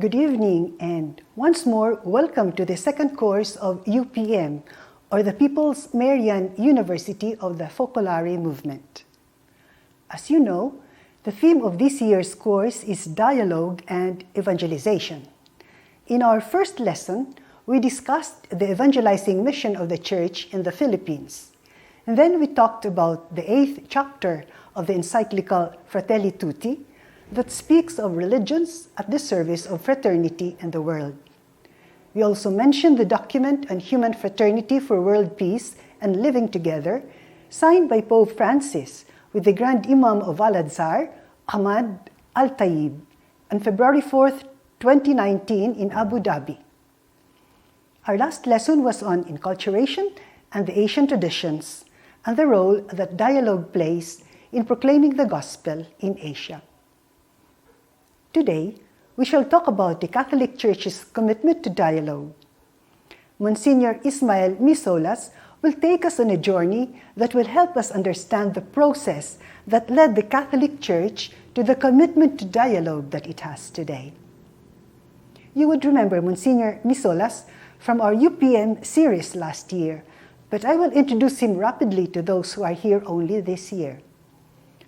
Good evening, and once more, welcome to the second course of UPM, or the People's Marian University of the Focolare Movement. As you know, the theme of this year's course is dialogue and evangelization. In our first lesson, we discussed the evangelizing mission of the Church in the Philippines. And then we talked about the 8th chapter of the encyclical Fratelli Tutti, that speaks of religions at the service of fraternity in the world. We also mentioned the document on human fraternity for world peace and living together, signed by Pope Francis with the Grand Imam of Al-Azhar, Ahmad Al-Tayyib, on February 4th, 2019 in Abu Dhabi. Our last lesson was on enculturation and the Asian traditions, and the role that dialogue plays in proclaiming the gospel in Asia. Today, we shall talk about the Catholic Church's commitment to dialogue. Monsignor Ismael Misolas will take us on a journey that will help us understand the process that led the Catholic Church to the commitment to dialogue that it has today. You would remember Monsignor Misolas from our UPM series last year, but I will introduce him rapidly to those who are here only this year.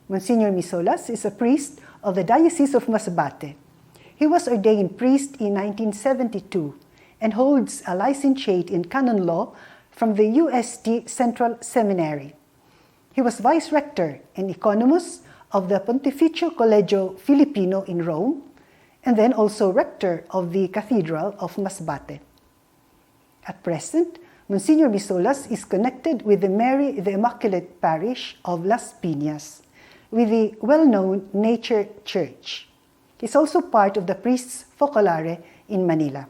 Monsignor Misolas is a priest of the Diocese of Masbate. He was ordained priest in 1972 and holds a licentiate in canon law from the UST Central Seminary. He was vice rector and economus of the Pontificio Collegio Filipino in Rome, and then also rector of the Cathedral of Masbate. At present, Monsignor Misolas is connected with the Mary the Immaculate Parish of Las Piñas, with the well-known Nature Church. He's also part of the Priests Focolare in Manila.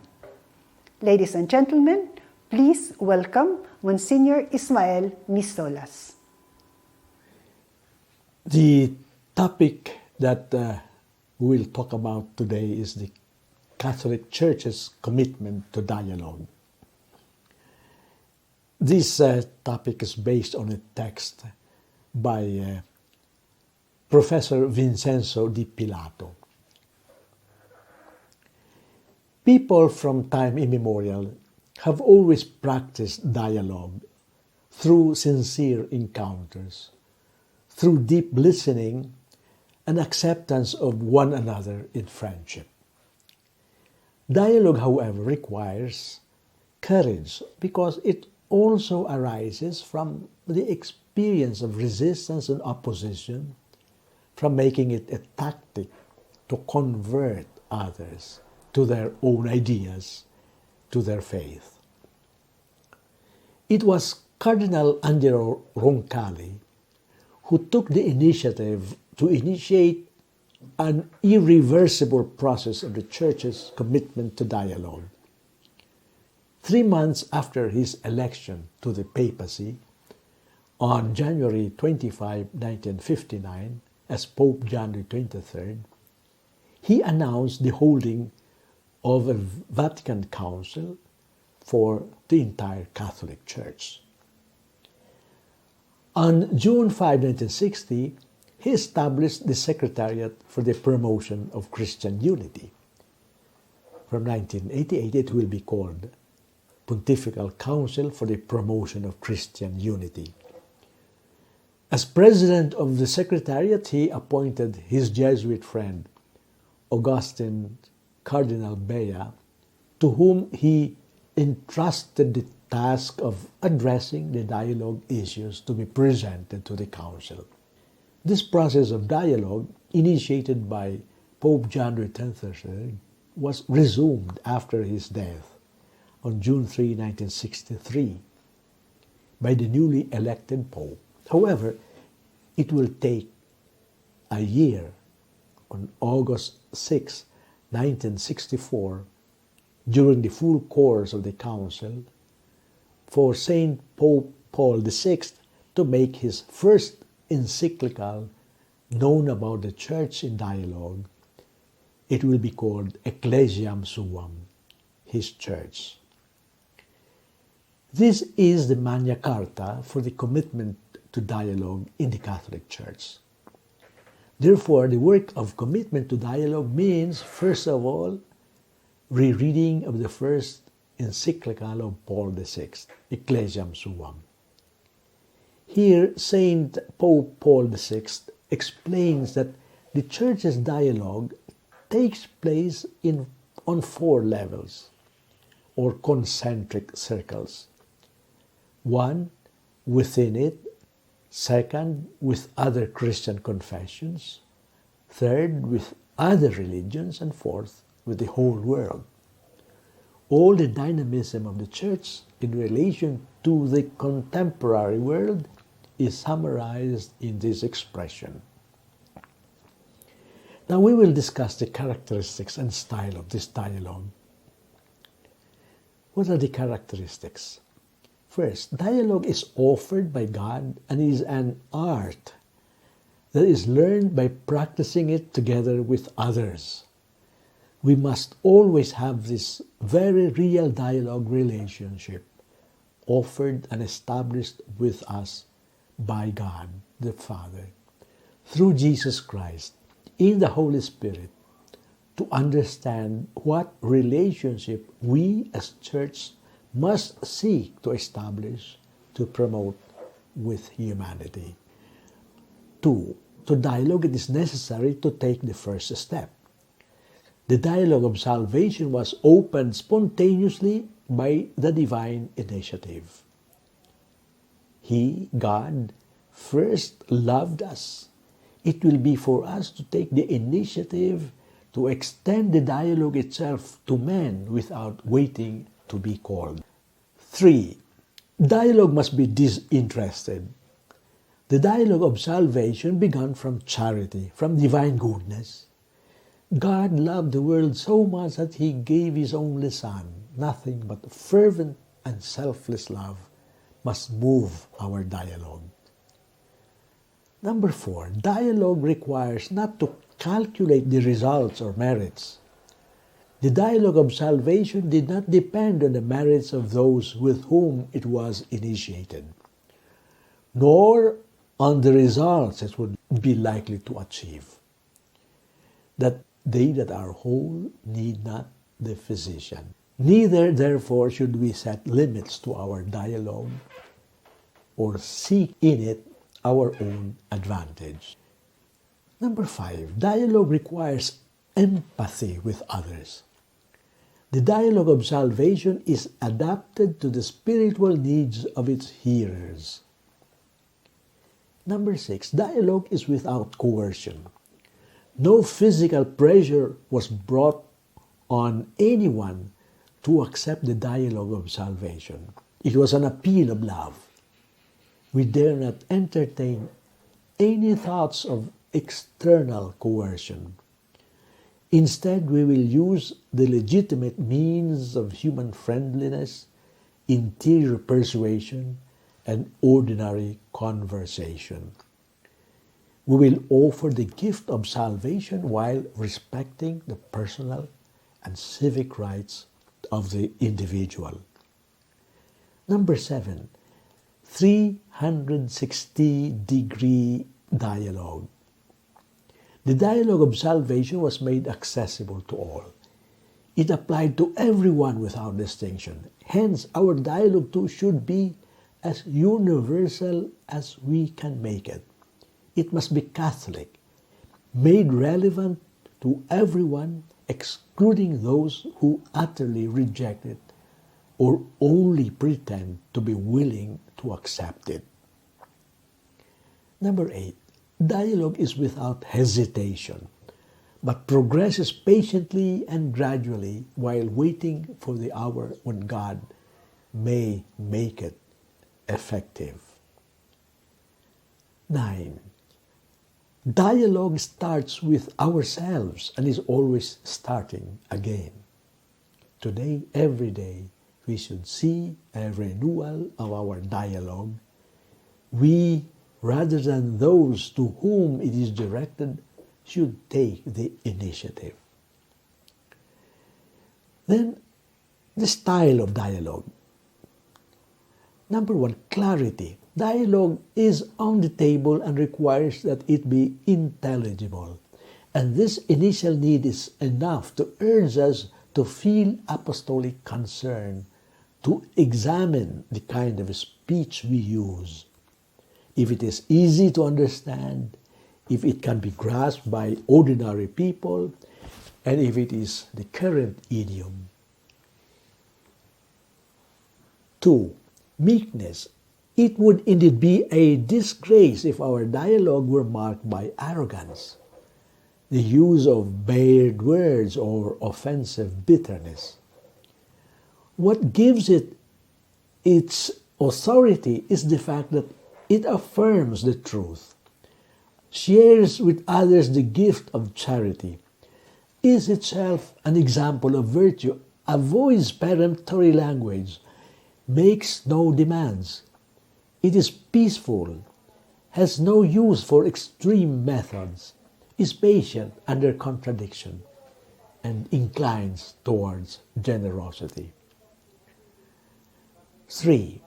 Ladies and gentlemen, please welcome Monsignor Ismael Misolas. The topic that we will talk about today is the Catholic Church's commitment to dialogue. This topic is based on a text by Professor Vincenzo Di Pilato. People from time immemorial have always practiced dialogue through sincere encounters, through deep listening and acceptance of one another in friendship. Dialogue, however, requires courage because it also arises from the experience of resistance and opposition, from making it a tactic to convert others to their own ideas, to their faith. It was Cardinal Angelo Roncalli who took the initiative to initiate an irreversible process of the Church's commitment to dialogue. 3 months after his election to the papacy, on January 25, 1959, as Pope John XXIII, he announced the holding of a Vatican Council for the entire Catholic Church. On June 5, 1960, he established the Secretariat for the Promotion of Christian Unity. From 1988, it will be called Pontifical Council for the Promotion of Christian Unity. As president of the Secretariat, he appointed his Jesuit friend, Augustine Cardinal Bea, to whom he entrusted the task of addressing the dialogue issues to be presented to the Council. This process of dialogue, initiated by Pope John XXIII, was resumed after his death on June 3, 1963, by the newly elected Pope. However, it will take a year, on August 6, 1964, during the full course of the Council, for Saint Pope Paul VI to make his first encyclical known about the Church in dialogue. It will be called Ecclesiam Suam, his Church. This is the Magna Carta for the commitment to dialogue in the Catholic Church. Therefore, the work of commitment to dialogue means, first of all, rereading of the first encyclical of Paul VI, Ecclesiam Suam. Here, Saint Pope Paul VI explains that the Church's dialogue takes place on 4 levels, or concentric circles. 1, within it. 2nd, with other Christian confessions. 3rd, with other religions. And 4th, with the whole world. All the dynamism of the Church in relation to the contemporary world is summarized in this expression. Now we will discuss the characteristics and style of this dialogue. What are the characteristics? First, dialogue is offered by God and is an art that is learned by practicing it together with others. We must always have this very real dialogue relationship offered and established with us by God the Father through Jesus Christ in the Holy Spirit to understand what relationship we as church must seek to establish, to promote with humanity. 2. To dialogue, it is necessary to take the first step. The dialogue of salvation was opened spontaneously by the divine initiative. He, God, first loved us. It will be for us to take the initiative to extend the dialogue itself to men without waiting to be called. 3. Dialogue must be disinterested. The dialogue of salvation began from charity, from divine goodness. God loved the world so much that He gave His only Son. Nothing but fervent and selfless love must move our dialogue. Number 4, dialogue requires not to calculate the results or merits. The dialogue of salvation did not depend on the merits of those with whom it was initiated, nor on the results it would be likely to achieve. That they that are whole need not the physician. Neither, therefore, should we set limits to our dialogue or seek in it our own advantage. Number 5, dialogue requires empathy with others. The dialogue of salvation is adapted to the spiritual needs of its hearers. Number 6, dialogue is without coercion. No physical pressure was brought on anyone to accept the dialogue of salvation. It was an appeal of love. We dare not entertain any thoughts of external coercion. Instead, we will use the legitimate means of human friendliness, interior persuasion, and ordinary conversation. We will offer the gift of salvation while respecting the personal and civic rights of the individual. Number 7, 360-degree dialogue. The dialogue of salvation was made accessible to all. It applied to everyone without distinction. Hence, our dialogue too should be as universal as we can make it. It must be Catholic, made relevant to everyone, excluding those who utterly reject it or only pretend to be willing to accept it. Number 8, dialogue is without hesitation, but progresses patiently and gradually while waiting for the hour when God may make it effective. 9, dialogue starts with ourselves and is always starting again. Today, every day, we should see a renewal of our dialogue. We, rather than those to whom it is directed, should take the initiative. Then, the style of dialogue. Number 1, clarity. Dialogue is on the table and requires that it be intelligible. And this initial need is enough to urge us to feel apostolic concern, to examine the kind of speech we use, if it is easy to understand, if it can be grasped by ordinary people, and if it is the current idiom. 2. Meekness. It would indeed be a disgrace if our dialogue were marked by arrogance, the use of veiled words, or offensive bitterness. What gives it its authority is the fact that it affirms the truth, shares with others the gift of charity, is itself an example of virtue, avoids peremptory language, makes no demands. It is peaceful, has no use for extreme methods, is patient under contradiction, and inclines towards generosity. 3.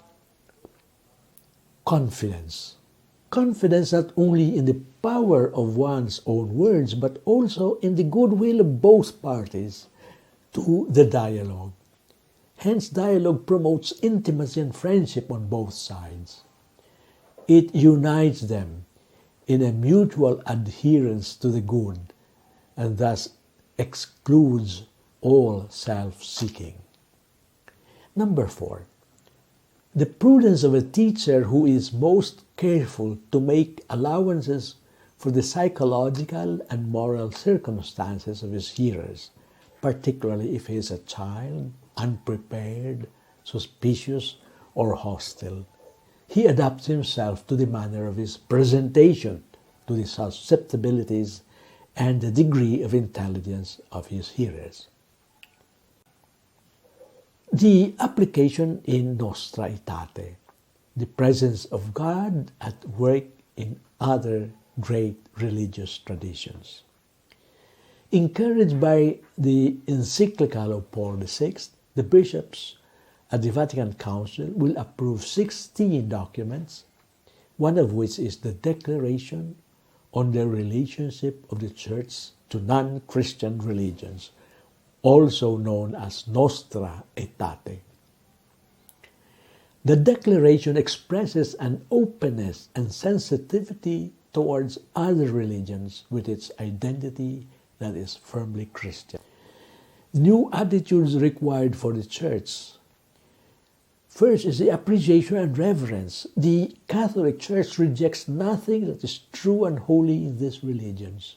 Confidence. Confidence not only in the power of one's own words, but also in the goodwill of both parties to the dialogue. Hence, dialogue promotes intimacy and friendship on both sides. It unites them in a mutual adherence to the good, and thus excludes all self-seeking. Number 4. The prudence of a teacher who is most careful to make allowances for the psychological and moral circumstances of his hearers, particularly if he is a child, unprepared, suspicious, or hostile. He adapts himself to the manner of his presentation, to the susceptibilities and the degree of intelligence of his hearers. The application in Nostra Aetate, the presence of God at work in other great religious traditions. Encouraged by the encyclical of Paul VI, the bishops at the Vatican Council will approve 16 documents, one of which is the Declaration on the Relationship of the Church to Non-Christian Religions, also known as Nostra Aetate. The Declaration expresses an openness and sensitivity towards other religions with its identity that is firmly Christian. New attitudes required for the Church. First is the appreciation and reverence. The Catholic Church rejects nothing that is true and holy in these religions.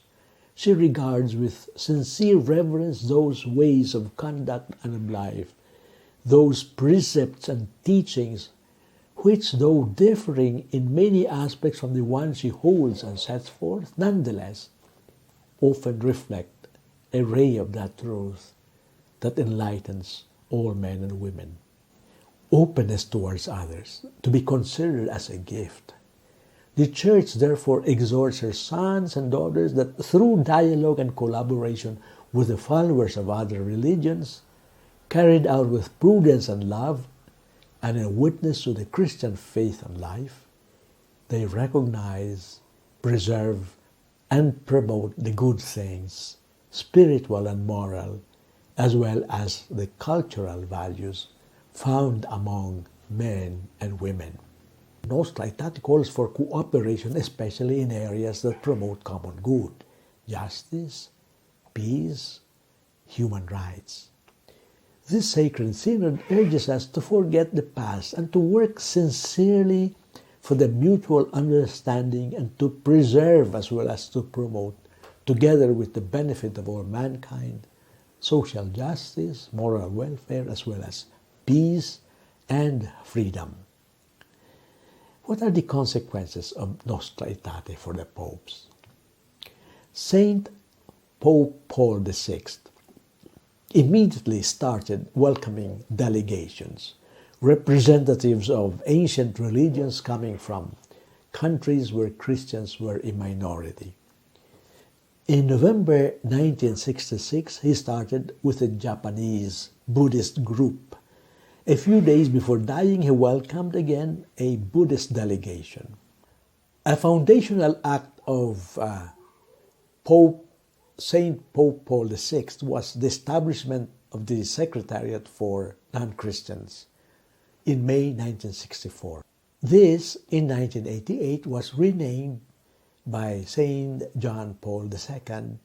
She regards with sincere reverence those ways of conduct and of life, those precepts and teachings which, though differing in many aspects from the ones she holds and sets forth, nonetheless often reflect a ray of that truth that enlightens all men and women. Openness towards others, to be considered as a gift. The Church therefore exhorts her sons and daughters that through dialogue and collaboration with the followers of other religions, carried out with prudence and love, and in witness to the Christian faith and life, they recognize, preserve, and promote the good things, spiritual and moral, as well as the cultural values found among men and women. Nostra Aetate calls for cooperation, especially in areas that promote common good, justice, peace, human rights. This sacred synod urges us to forget the past and to work sincerely for the mutual understanding and to preserve as well as to promote, together with the benefit of all mankind, social justice, moral welfare, as well as peace and freedom. What are the consequences of Nostra Aetate for the popes? Saint Pope Paul VI immediately started welcoming delegations, representatives of ancient religions coming from countries where Christians were a minority. In November 1966, he started with a Japanese Buddhist group. A few days before dying, he welcomed again a Buddhist delegation. A foundational act of Saint Pope Paul VI was the establishment of the Secretariat for Non-Christians in May 1964. This, in 1988, was renamed by Saint John Paul II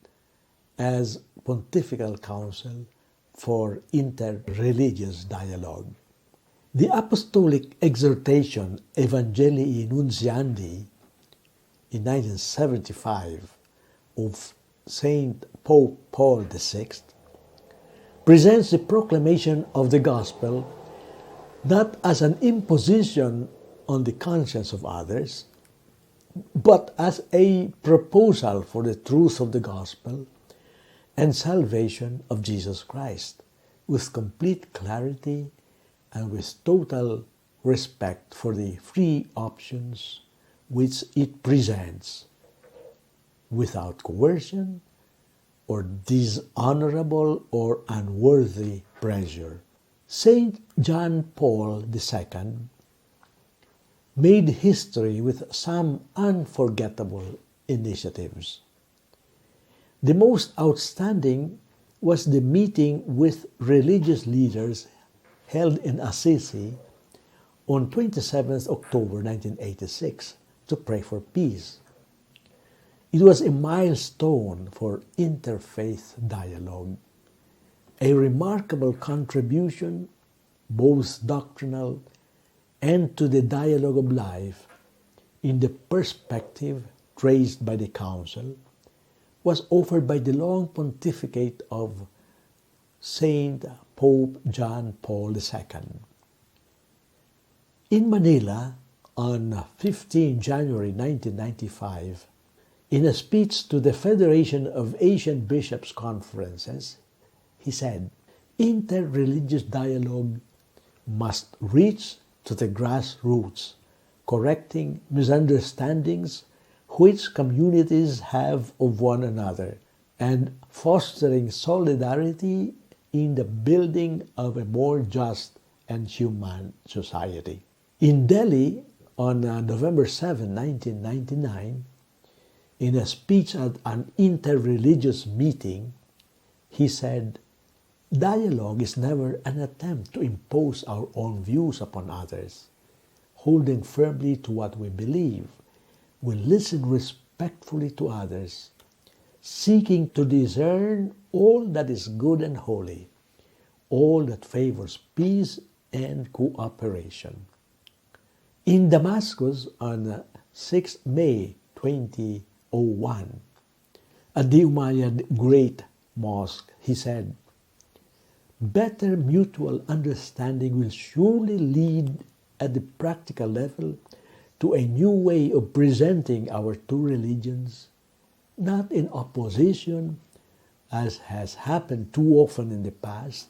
as Pontifical Council for Interreligious Dialogue. The Apostolic Exhortation Evangelii Nuntiandi in 1975 of Saint Pope Paul VI presents the proclamation of the gospel not as an imposition on the conscience of others, but as a proposal for the truth of the gospel and salvation of Jesus Christ, with complete clarity and with total respect for the free options which it presents, without coercion or dishonorable or unworthy pressure. Saint John Paul II made history with some unforgettable initiatives. The most outstanding was the meeting with religious leaders held in Assisi on 27 October 1986 to pray for peace. It was a milestone for interfaith dialogue, a remarkable contribution, both doctrinal and to the dialogue of life, in the perspective traced by the Council, was offered by the long pontificate of Saint Pope John Paul II. In Manila, on 15 January 1995, in a speech to the Federation of Asian Bishops' Conferences, he said, "Interreligious dialogue must reach to the grassroots, correcting misunderstandings which communities have of one another, and fostering solidarity in the building of a more just and human society." In Delhi, on November 7, 1999, in a speech at an interreligious meeting, he said, "Dialogue is never an attempt to impose our own views upon others. Holding firmly to what we believe, we listen respectfully to others, seeking to discern all that is good and holy, all that favors peace and cooperation." In Damascus, on 6 May 2001, at the Umayyad Great Mosque, he said, "Better mutual understanding will surely lead at the practical level to a new way of presenting our two religions, not in opposition, as has happened too often in the past,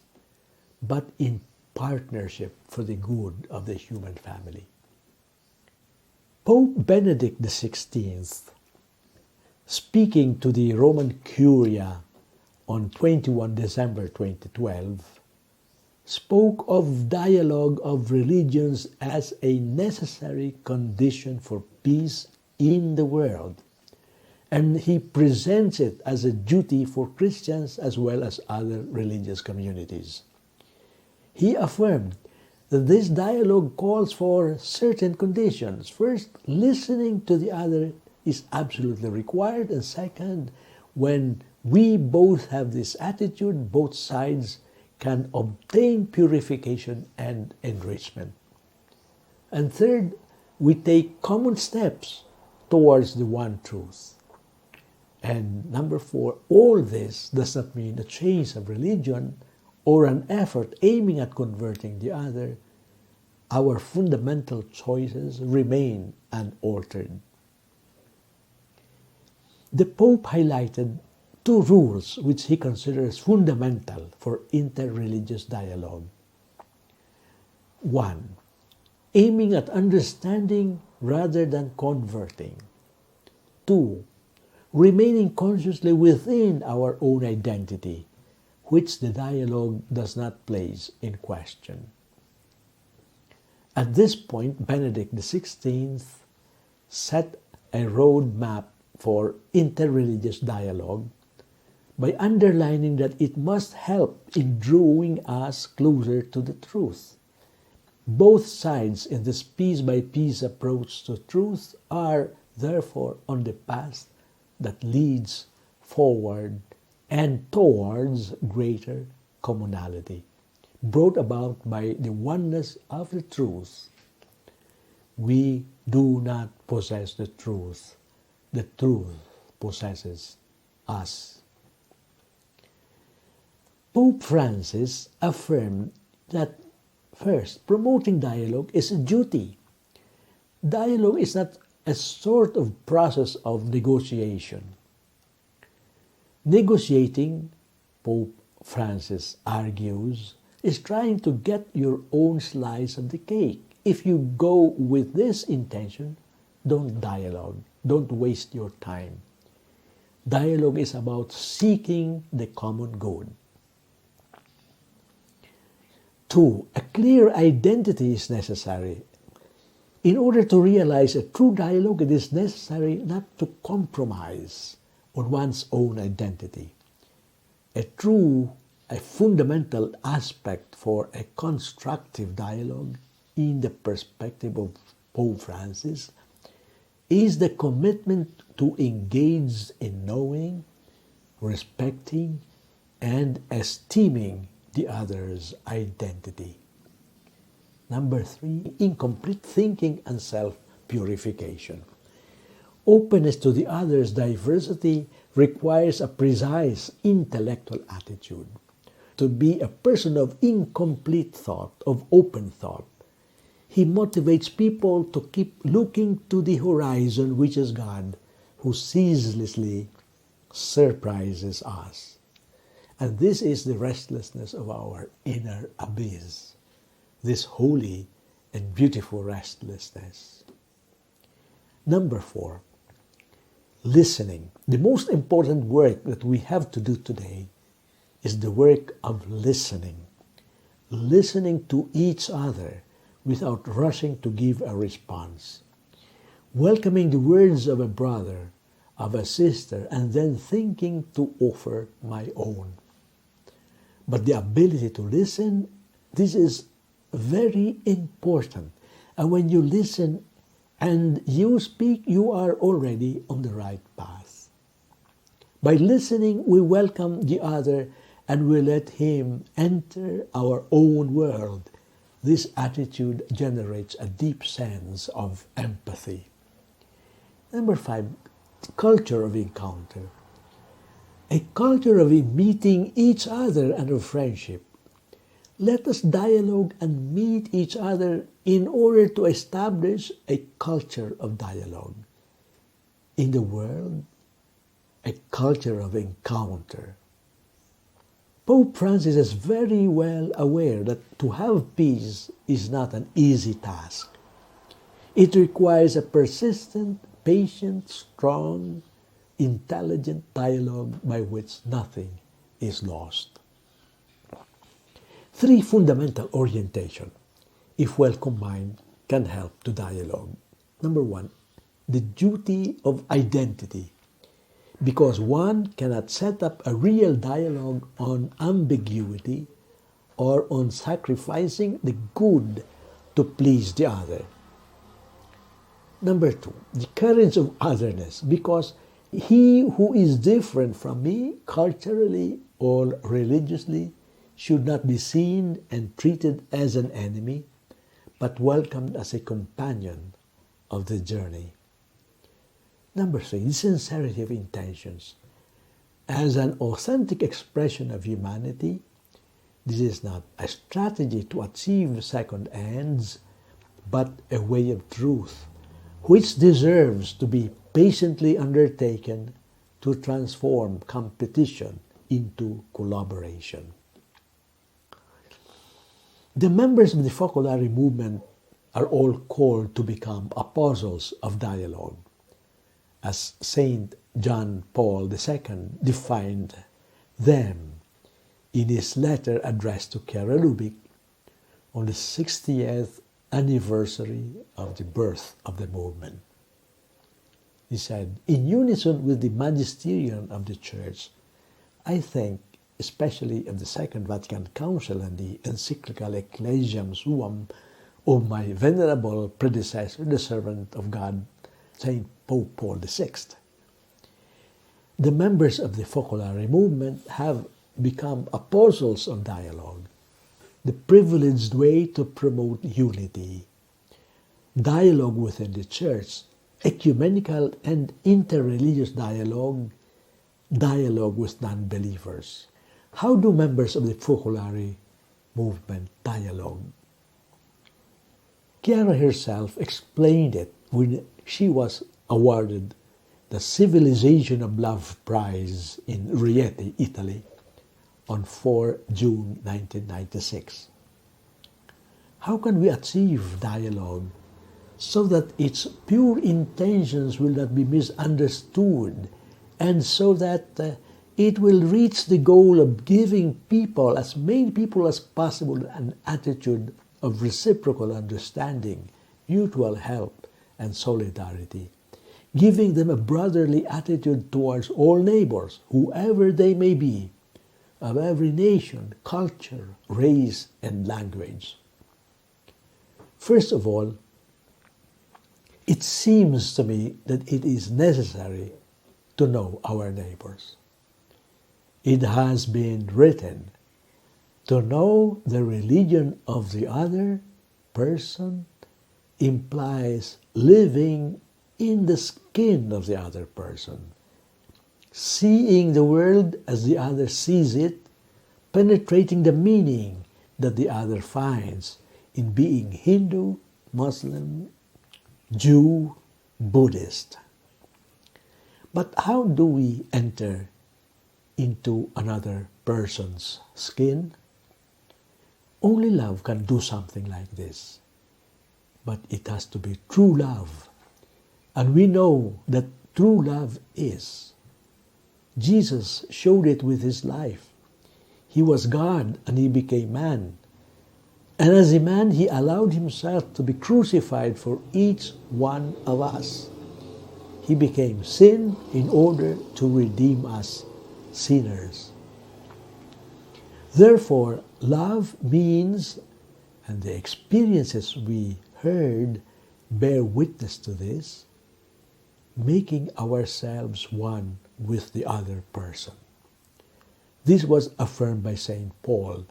but in partnership for the good of the human family." Pope Benedict XVI, speaking to the Roman Curia on 21 December 2012, spoke of dialogue of religions as a necessary condition for peace in the world, and he presents it as a duty for Christians as well as other religious communities. He affirmed that this dialogue calls for certain conditions. First, listening to the other is absolutely required, and second, when we both have this attitude, both sides can obtain purification and enrichment. And third, we take common steps towards the one truth. And number 4, all this does not mean a change of religion or an effort aiming at converting the other. Our fundamental choices remain unaltered. The Pope highlighted 2 rules which he considers fundamental for interreligious dialogue. 1. Aiming at understanding rather than converting. 2. Remaining consciously within our own identity, which the dialogue does not place in question. At this point, Benedict XVI set a roadmap for interreligious dialogue by underlining that it must help in drawing us closer to the truth. Both sides in this piece-by-piece approach to truth are therefore on the path that leads forward and towards greater commonality, brought about by the oneness of the truth. We do not possess the truth possesses us. Pope Francis affirmed that first, promoting dialogue is a duty. Dialogue is not a sort of process of negotiation. Negotiating, Pope Francis argues, is trying to get your own slice of the cake. If you go with this intention, don't dialogue. Don't waste your time. Dialogue is about seeking the common good. 2. A clear identity is necessary. In order to realize a true dialogue, it is necessary not to compromise on one's own identity. A fundamental aspect for a constructive dialogue in the perspective of Pope Francis is the commitment to engage in knowing, respecting, and esteeming the other's identity. Number 3, incomplete thinking and self-purification. Openness to the other's diversity requires a precise intellectual attitude. To be a person of incomplete thought, of open thought, he motivates people to keep looking to the horizon, which is God, who ceaselessly surprises us. And this is the restlessness of our inner abyss, this holy and beautiful restlessness. Number 4, listening. The most important work that we have to do today is the work of listening. Listening to each other without rushing to give a response. Welcoming the words of a brother, of a sister, and then thinking to offer my own. But the ability to listen, this is very important. And when you listen and you speak, you are already on the right path. By listening, we welcome the other and we let him enter our own world. This attitude generates a deep sense of empathy. Number 5, culture of encounter. A culture of meeting each other and of friendship. Let us dialogue and meet each other in order to establish a culture of dialogue. In the world, a culture of encounter. Pope Francis is very well aware that to have peace is not an easy task. It requires a persistent, patient, strong, intelligent dialogue by which nothing is lost. 3 fundamental orientation, if well combined, can help to dialogue. Number 1, the duty of identity. Because one cannot set up a real dialogue on ambiguity or on sacrificing the good to please the other. Number 2, the courage of otherness, because he who is different from me culturally or religiously should not be seen and treated as an enemy, but welcomed as a companion of the journey. Number 3, the sincerity of intentions. As an authentic expression of humanity, this is not a strategy to achieve second ends, but a way of truth, which deserves to be patiently undertaken to transform competition into collaboration. The members of the Focolare movement are all called to become apostles of dialogue, as Saint John Paul II defined them in his letter addressed to Chiara Lubich on the 60th anniversary of the birth of the movement. He said, "In unison with the magisterium of the Church, I think especially of the Second Vatican Council and the encyclical Ecclesiam Suam of my venerable predecessor, the servant of God, Saint Pope Paul VI. The members of the Focolare movement have become apostles of dialogue, the privileged way to promote unity, dialogue within the Church, ecumenical and interreligious dialogue, dialogue with non-believers. How do members of the Focolare movement dialogue? Chiara herself explained it when she was awarded the Civilization of Love Prize in Rieti, Italy, on 4 June 1996. How can we achieve dialogue so that its pure intentions will not be misunderstood, and so that it will reach the goal of giving people, as many people as possible, an attitude of reciprocal understanding, mutual help, and solidarity, giving them a brotherly attitude towards all neighbors, whoever they may be, of every nation, culture, race, and language. First of all, it seems to me that it is necessary to know our neighbors. It has been written, to know the religion of the other person implies living in the skin of the other person, seeing the world as the other sees it, penetrating the meaning that the other finds in being Hindu, Muslim, Jew, Buddhist. But how do we enter into another person's skin? Only love can do something like this. But it has to be true love. And we know that true love is. Jesus showed it with his life. He was God and he became man. And as a man, he allowed himself to be crucified for each one of us. He became sin in order to redeem us sinners. Therefore, love means, and the experiences we heard bear witness to this, making ourselves one with the other person. This was affirmed by St. Paul,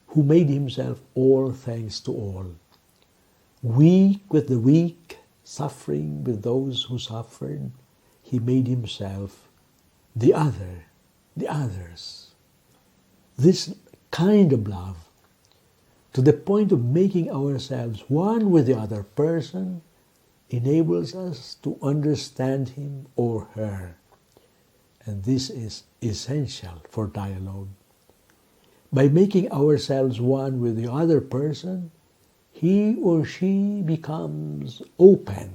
who made himself all things to all, weak with the weak, suffering with those who suffered. He made himself the other, the others. This kind of love, to the point of making ourselves one with the other person, enables us to understand him or her. And this is essential for dialogue. By making ourselves one with the other person, he or she becomes open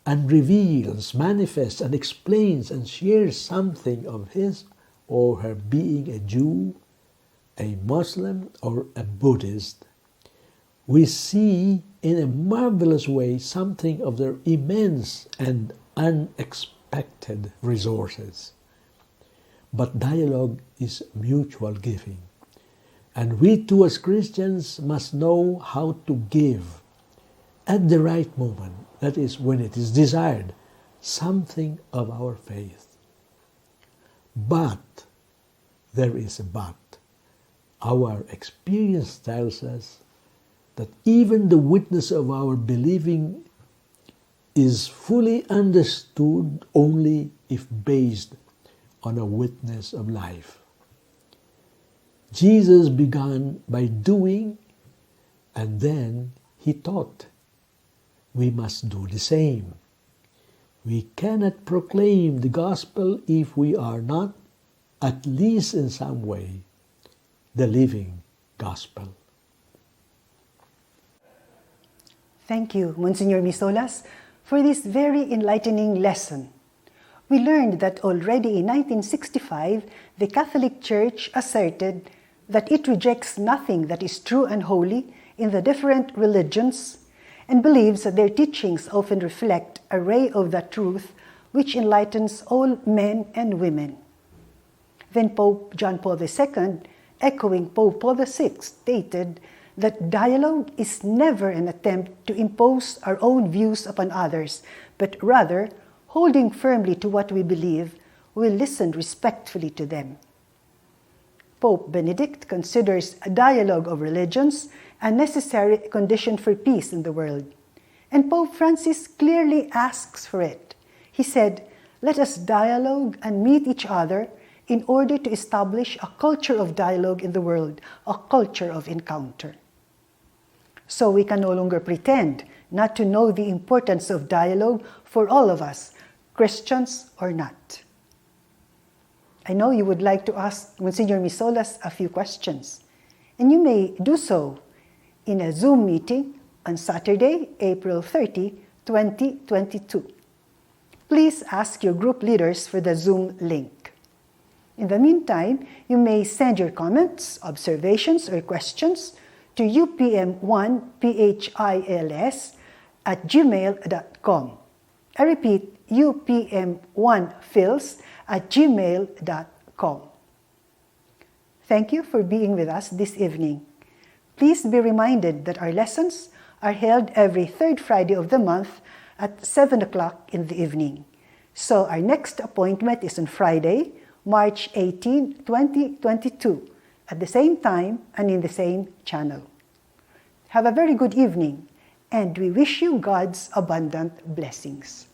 and reveals, manifests, and explains and shares something of his or her being a Jew, a Muslim, or a Buddhist. We see in a marvelous way something of their immense and unexpected resources. But dialogue is mutual giving. And we too as Christians must know how to give at the right moment, that is, when it is desired, something of our faith. But, there is a but. Our experience tells us that even the witness of our believing is fully understood only if based on a witness of life. Jesus began by doing, and then he taught. We must do the same. We cannot proclaim the gospel if we are not, at least in some way, the living gospel. Thank you, Monsignor Misolas, for this very enlightening lesson. We learned that already in 1965, the Catholic Church asserted that it rejects nothing that is true and holy in the different religions and believes that their teachings often reflect a ray of the truth which enlightens all men and women. Then Pope John Paul II, echoing Pope Paul VI, stated that dialogue is never an attempt to impose our own views upon others, but rather, holding firmly to what we believe, we listen respectfully to them. Pope Benedict considers a dialogue of religions a necessary condition for peace in the world. And Pope Francis clearly asks for it. He said, "Let us dialogue and meet each other in order to establish a culture of dialogue in the world, a culture of encounter." So we can no longer pretend not to know the importance of dialogue for all of us, Christians or not. I know you would like to ask Msgr Misolas a few questions, and you may do so in a Zoom meeting on Saturday, April 30, 2022. Please ask your group leaders for the Zoom link. In the meantime, you may send your comments, observations, or questions to upm1phils@gmail.com. I repeat, upm1phils@gmail.com. Thank you for being with us this evening. Please be reminded that our lessons are held every third Friday of the month at 7 o'clock in the evening. So our next appointment is on Friday, March 18, 2022, at the same time and in the same channel. Have a very good evening, and we wish you God's abundant blessings.